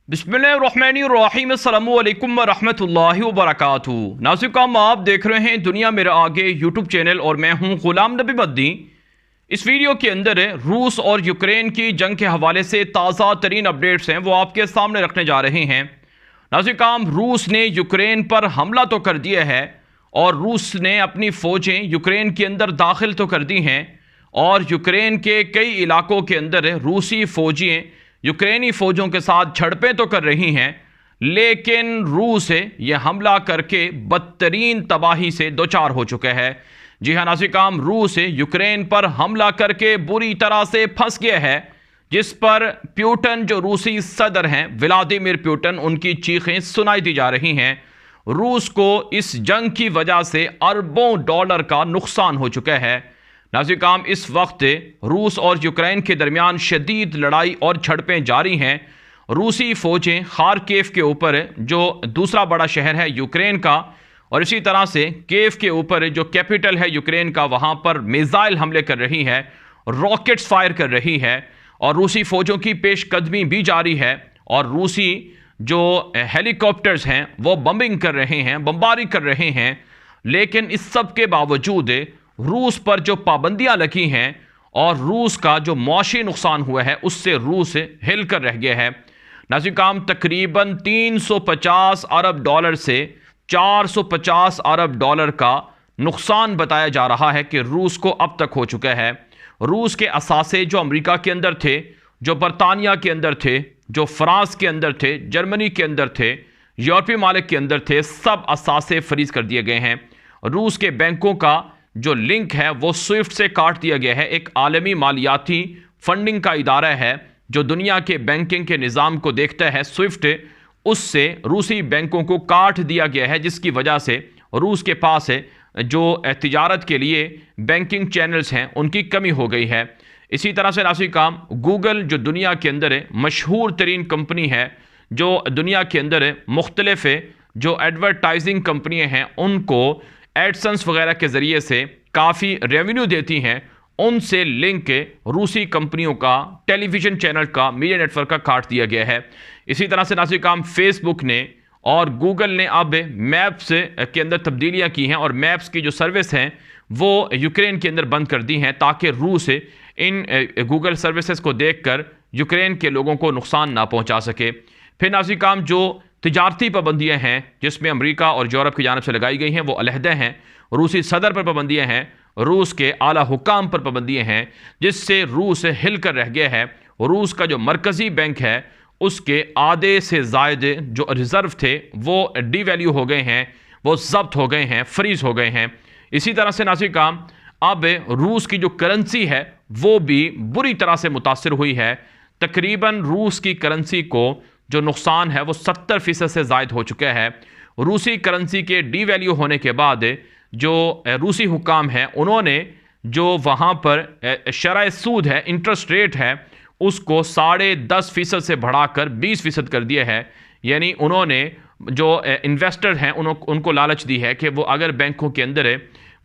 बिस्मिल्लाहिर्रहमानिर्रहीम अस्सलामु अलैकुम वरहमतुल्लाहि वबरकातुहू। नाज़रीन, आप देख रहे हैं दुनिया मेरे आगे यूट्यूब चैनल और मैं हूं गुलाम नबी मद्दी। इस वीडियो के अंदर रूस और यूक्रेन की जंग के हवाले से ताज़ा तरीन अपडेट्स हैं वो आपके सामने रखने जा रहे हैं। नाज़रीन, रूस ने यूक्रेन पर हमला तो कर दिया है और रूस ने अपनी फ़ौजें यूक्रेन के अंदर दाखिल तो कर दी हैं और यूक्रेन के कई इलाकों के अंदर रूसी फ़ौजियाँ यूक्रेनी फ़ौजों के साथ झड़पें तो कर रही हैं, लेकिन रूस ये हमला करके बदतरीन तबाही से दो चार हो चुका है। जी हाँ नाज़रीन, रूस यूक्रेन पर हमला करके बुरी तरह से फंस गया है, जिस पर पुतिन जो रूसी सदर हैं व्लादिमीर पुतिन, उनकी चीखें सुनाई दी जा रही हैं। रूस को इस जंग की वजह से अरबों डॉलर का नुकसान हो चुका है। नाज़रीन, इस वक्त रूस और यूक्रेन के दरमियान शदीद लड़ाई और झड़पें जारी हैं। रूसी फ़ौजें खार्किव के ऊपर, जो दूसरा बड़ा शहर है यूक्रेन का, और इसी तरह से कीव के ऊपर जो कैपिटल है यूक्रेन का, वहाँ पर मिसाइल हमले कर रही है, रॉकेट्स फायर कर रही है और रूसी फ़ौजों की पेशकदमी भी जारी है। और रूसी जो हेलीकॉप्टर्स हैं वो बम्बिंग कर रहे हैं, बमबारी कर रहे हैं। लेकिन इस सब के बावजूद रूस पर जो पाबंदियां लगी हैं और रूस का जो मौशी नुकसान हुआ है उससे रूस हिल कर रह गया है। नाज़रीन, तकरीबन 350 अरब डॉलर से 450 अरब डॉलर का नुकसान बताया जा रहा है कि रूस को अब तक हो चुका है। रूस के असासे जो अमेरिका के अंदर थे, जो बरतानिया के अंदर थे, जो फ्रांस के अंदर थे, जर्मनी के अंदर थे, यूरोपीय मालिक के अंदर थे, सब असासे फ्रीज कर दिए गए हैं। रूस के बैंकों का जो लिंक है वो स्विफ्ट से काट दिया गया है। एक आलमी मालियाती फंडिंग का इदारा है जो दुनिया के बैंकिंग के निज़ाम को देखता है, स्विफ्ट, उससे रूसी बैंकों को काट दिया गया है, जिसकी वजह से रूस के पास जो तिजारत के लिए बैंकिंग चैनल्स हैं उनकी कमी हो गई है। इसी तरह से नाज़रीन, गूगल जो दुनिया के अंदर मशहूर तरीन कंपनी है, जो दुनिया के अंदर मुख्तलिफ जो एडवर्टाइजिंग कंपनियाँ हैं उनको एडसेंस वगैरह के ज़रिए से काफ़ी रेवेन्यू देती हैं, उनसे लिंक रूसी कंपनियों का, टेलीविज़न चैनल का, मीडिया नेटवर्क का काट दिया गया है। इसी तरह से नाज़रीन, फेसबुक ने और गूगल ने अब मैप्स के अंदर तब्दीलियां की हैं और मैप्स की जो सर्विस हैं वो यूक्रेन के अंदर बंद कर दी हैं, ताकि रूस इन गूगल सर्विसेज को देखकर यूक्रेन के लोगों को नुकसान ना पहुँचा सके। फिर नाज़रीन, जो तिजारती पाबंदियाँ हैं जिसमें अमेरिका और यूरोप की जानिब से लगाई गई हैं वो अलहदा हैं। रूसी सदर पर पाबंदियाँ हैं, रूस के आला हुकाम पर पाबंदियाँ हैं, जिससे रूस हिल कर रह गया है। रूस का जो मरकज़ी बैंक है उसके आधे से ज़ायद जो रिज़र्व थे वो डीवैल्यू हो गए हैं, वो ज़ब्त हो गए हैं, फ्रीज़ हो गए हैं। इसी तरह से नाज़रीन, अब रूस की जो करेंसी है वो भी बुरी तरह से मुतासिर हुई है। तकरीबन रूस की करेंसी को जो नुकसान है वो 70% से ज़ायद हो चुका है। रूसी करेंसी के डीवैल्यू होने के बाद जो रूसी हुकाम हैं उन्होंने जो वहाँ पर शरह सूद है, इंटरेस्ट रेट है, उसको 10.5% से बढ़ाकर 20% कर दिया है। यानी उन्होंने जो इन्वेस्टर हैं उनको लालच दी है कि वो अगर बैंकों के अंदर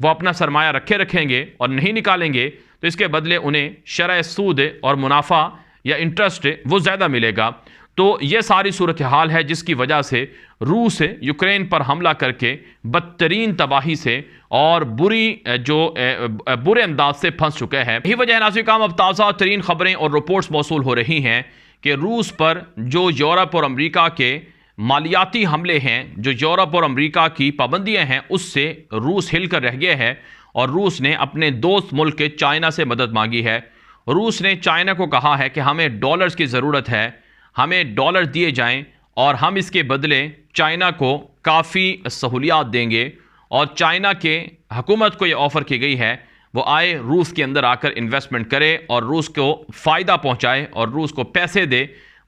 वो अपना सरमाया रखेंगे और नहीं निकालेंगे तो इसके बदले उन्हें शरह सूद और मुनाफा या इंटरेस्ट वो ज़्यादा मिलेगा। तो ये सारी सूरत हाल है जिसकी वजह से रूस यूक्रेन पर हमला करके बदतरीन तबाही से और बुरे अंदाज से फंस चुका है। यही वजह है नाज़रीन, अब ताज़ा तरीन खबरें और रिपोर्ट्स मौसूल हो रही हैं कि रूस पर जो यूरोप और अमेरिका के मालियाती हमले हैं, जो यूरोप और अमेरिका की पाबंदियाँ हैं, उससे रूस हिल कर रह गया है और रूस ने अपने दोस्त मुल्क चाइना से मदद मांगी है। रूस ने चाइना को कहा है कि हमें डॉलर्स की ज़रूरत है, हमें डॉलर दिए जाएं और हम इसके बदले चाइना को काफ़ी सहूलियात देंगे। और चाइना के हुकूमत को ये ऑफ़र की गई है वो आए रूस के अंदर आकर इन्वेस्टमेंट करे और रूस को फ़ायदा पहुंचाए और रूस को पैसे दे।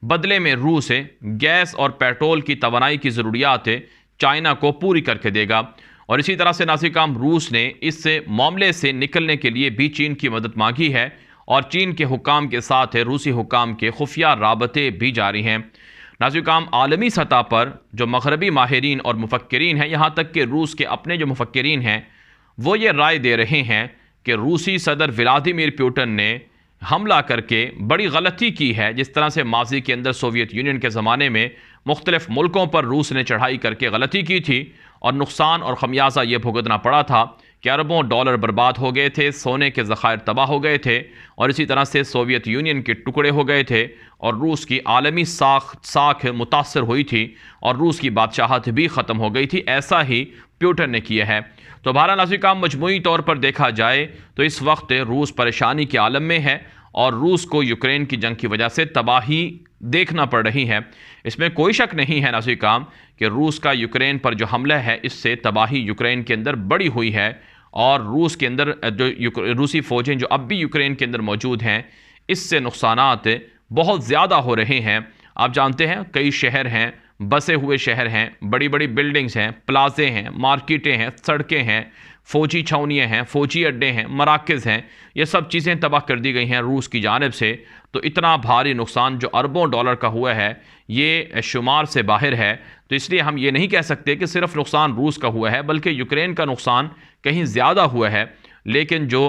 बदले में रूस गैस और पेट्रोल की तवानाई की ज़रूरियात चाइना को पूरी करके देगा। और इसी तरह से नाज़रीन, रूस ने इस मामले से निकलने के लिए भी चीन की मदद मांगी है और चीन के हुकाम के साथ रूसी हुकाम के खुफिया राबते भी जारी हैं। नाज़रीन, आलमी सतह पर जो मग़रबी माहिरीन और मुफक्किरीन हैं, यहाँ तक कि रूस के अपने जो मुफक्किरीन हैं, वो ये राय दे रहे हैं कि रूसी सदर व्लादिमीर पुतिन ने हमला करके बड़ी गलती की है। जिस तरह से माजी के अंदर सोवियत यूनियन के ज़माने में मुख्तलिफ मुल्कों पर रूस ने चढ़ाई करके गलती की थी और नुकसान और खमियाजा ये भुगतना पड़ा था कि अरबों डॉलर बर्बाद हो गए थे, सोने के ज़खायर तबाह हो गए थे और इसी तरह से सोवियत यूनियन के टुकड़े हो गए थे और रूस की आलमी साख मुतासर हुई थी और रूस की बादशाहत भी ख़त्म हो गई थी। ऐसा ही प्यूटन ने किया है। तो बहरहाल नाज़रीन का मजमूई तौर पर देखा जाए तो इस वक्त रूस परेशानी के आलम में है और रूस को यूक्रेन की जंग की वजह से तबाही देखना पड़ रही है। इसमें कोई शक नहीं है नाज़रीन काम कि रूस का यूक्रेन पर जो हमला है इससे तबाही यूक्रेन के अंदर बड़ी हुई है और रूस के अंदर जो रूसी फ़ौजें जो अब भी यूक्रेन के अंदर मौजूद हैं इससे नुकसानात बहुत ज़्यादा हो रहे हैं। आप जानते हैं कई शहर हैं, बसे हुए शहर हैं, बड़ी बड़ी बिल्डिंग्स हैं, प्लाजे हैं, मार्केटें हैं, सड़कें हैं, फ़ौजी छावनियाँ हैं, फ़ौजी अड्डे हैं, मराकज़ हैं, ये सब चीज़ें तबाह कर दी गई हैं रूस की जानिब से। तो इतना भारी नुकसान जो अरबों डॉलर का हुआ है ये शुमार से बाहर है। तो इसलिए हम ये नहीं कह सकते कि सिर्फ नुकसान रूस का हुआ है, बल्कि यूक्रेन का नुकसान कहीं ज़्यादा हुआ है। लेकिन जो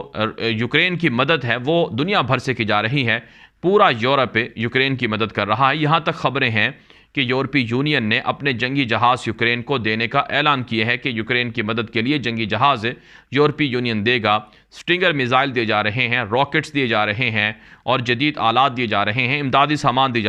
यूक्रेन की मदद है वो दुनिया भर से की जा रही है। पूरा यूरोप यूक्रेन की मदद कर रहा है। यहाँ तक खबरें हैं कि यूरोपीय यूनियन ने अपने जंगी जहाज़ यूक्रेन को देने का ऐलान किया है कि यूक्रेन की मदद के लिए जंगी जहाज़ यूरोपीय यूनियन देगा। स्टिंगर मिसाइल दिए जा रहे हैं, रॉकेट्स दिए जा रहे हैं और जदीद आलात दिए जा रहे हैं, इमदादी सामान दिए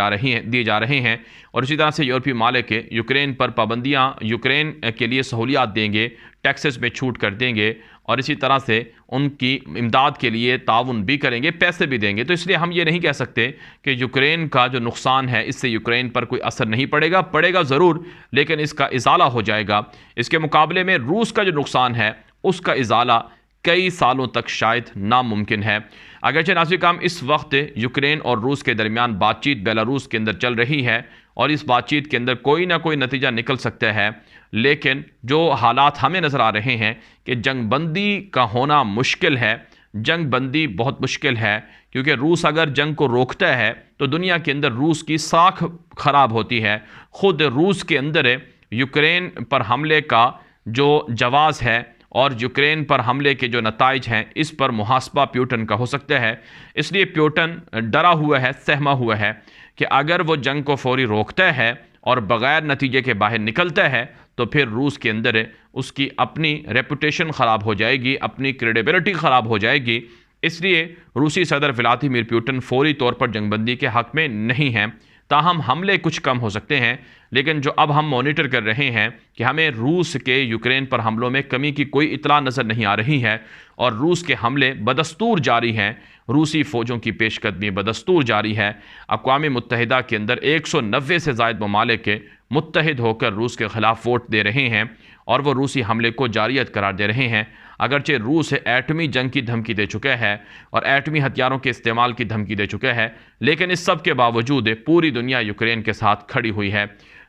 जा रहे हैं और इसी तरह से यूरोपीय मालिक यूक्रेन पर पाबंदियाँ यूक्रेन के लिए सहूलियात देंगे, टैक्सेस में छूट कर देंगे और इसी तरह से उनकी इमदाद के लिए ताउन भी करेंगे, पैसे भी देंगे। तो इसलिए हम ये नहीं कह सकते कि यूक्रेन का जो नुकसान है इससे यूक्रेन पर कोई असर नहीं पड़ेगा, पड़ेगा ज़रूर लेकिन इसका इजाला हो जाएगा। इसके मुकाबले में रूस का जो नुकसान है उसका इजाला कई सालों तक शायद नामुमकिन है। अगरचे नाज़रीन काम इस वक्त यूक्रेन और रूस के दरमियान बातचीत बेलारूस के अंदर चल रही है और इस बातचीत के अंदर कोई ना कोई नतीजा निकल सकता है, लेकिन जो हालात हमें नज़र आ रहे हैं कि जंग बंदी का होना मुश्किल है। जंग बंदी बहुत मुश्किल है क्योंकि रूस अगर जंग को रोकता है तो दुनिया के अंदर रूस की साख ख़राब होती है। ख़ुद रूस के अंदर यूक्रेन पर हमले का जो जवाज़ है और यूक्रेन पर हमले के जो नताइज हैं इस पर मुहासबा प्यूटन का हो सकता है। इसलिए प्यूटन डरा हुआ है, सहमा हुआ है कि अगर वो जंग को फौरी रोकता है और बग़ैर नतीजे के बाहर निकलता है तो फिर रूस के अंदर उसकी अपनी रेपुटेशन ख़राब हो जाएगी, अपनी क्रेडिबिलिटी ख़राब हो जाएगी। इसलिए रूसी सदर व्लादिमीर पुतिन फौरी तौर पर जंगबंदी के हक़ में नहीं हैं। ताहम हमले कुछ कम हो सकते हैं, लेकिन जो अब हम मॉनिटर कर रहे हैं कि हमें रूस के यूक्रेन पर हमलों में कमी की कोई इतला नज़र नहीं आ रही है और रूस के हमले बदस्तूर जारी हैं। रूसी फ़ौजों की पेशकदमी बदस्तूर जारी है। अक़वाम मुत्तहिदा के अंदर 190 से ज़ायद ममालिक मुत्तहिद होकर रूस के ख़िलाफ़ वोट दे रहे हैं और वो रूसी हमले को जारियत करार दे रहे हैं। अगरचे रूस एटमी जंग की धमकी दे चुका है और एटमी हथियारों के इस्तेमाल की धमकी दे चुका है, लेकिन इस सब के बावजूद पूरी दुनिया यूक्रेन के साथ खड़ी हुई है।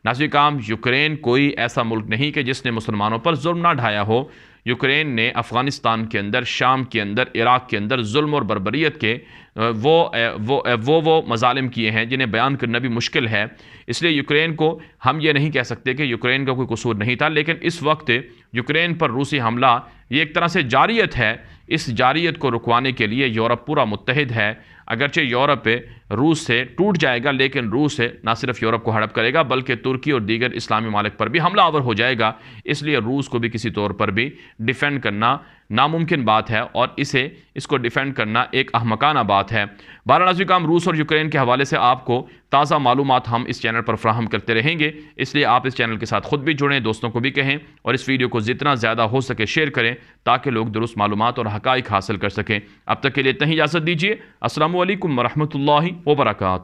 नाज़रीन काम, यूक्रेन कोई ऐसा मुल्क नहीं कि जिसने मुसलमानों पर जुल्म ना ढाया हो। यूक्रेन ने अफ़गानिस्तान के अंदर, शाम के अंदर, इराक़ के अंदर जुल्म और बर्बरियत के वो मज़ालिम किए हैं जिन्हें बयान करना भी मुश्किल है। इसलिए यूक्रेन को हम ये नहीं कह सकते कि यूक्रेन का कोई कसूर नहीं था, लेकिन इस वक्त यूक्रेन पर रूसी हमला ये एक तरह से जारियत है। इस जारियत को रुकवाने के लिए यूरोप पूरा मुत्तहिद है। अगरचे यूरोप रूस से टूट जाएगा, लेकिन रूस ना सिर्फ यूरोप को हड़प करेगा बल्कि तुर्की और दीगर इस्लामी मालिक पर भी हमला आवर हो जाएगा। इसलिए रूस को भी किसी तौर पर भी डिफेंड करना नामुमकिन बात है और इसको डिफेंड करना एक अहमकाना बात है। नाज़रीन काम, रूस और यूक्रेन के हवाले से आपको ताज़ा मालूमात हम इस चैनल पर फ्राहम करते रहेंगे, इसलिए आप इस चैनल के साथ ख़ुद भी जुड़ें, दोस्तों को भी कहें और इस वीडियो को जितना ज़्यादा हो सके शेयर करें ताकि लोग दुरुस्त मालूमात और हक़ाइक़ हासिल कर सकें। अब तक के लिए इतना ही इजाज़त दीजिए। अस्सलामु अलैकुम वरहमतुल्लाहि वबरकातुहू।